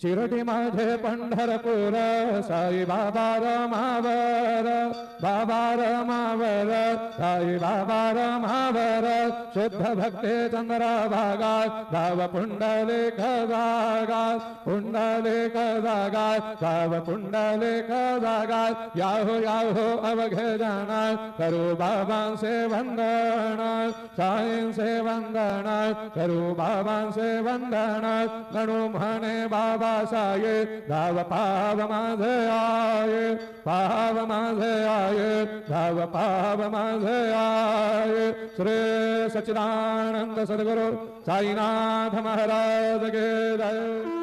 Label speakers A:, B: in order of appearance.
A: शिरडी माझे पंढरपूर साई बाबा रमावर बाबा रमावर साई बाबा रमावर शुद्ध भक्ते चंद्र भागात भाव पुंडलिक जागात पुंडलिक जागात भाव पुंडलिक जागात याहो याहो अवघे जाणार करू बाबांचे वंदन साईंचे वंदन करू बाबांचे वंदन गणू म्हणे बाबा साये धाव पाव माझे आये पाव माझे आये धाव पाव माझे आये श्री सच्चिदानंद सद्गुरु साईनाथ महाराज के जय।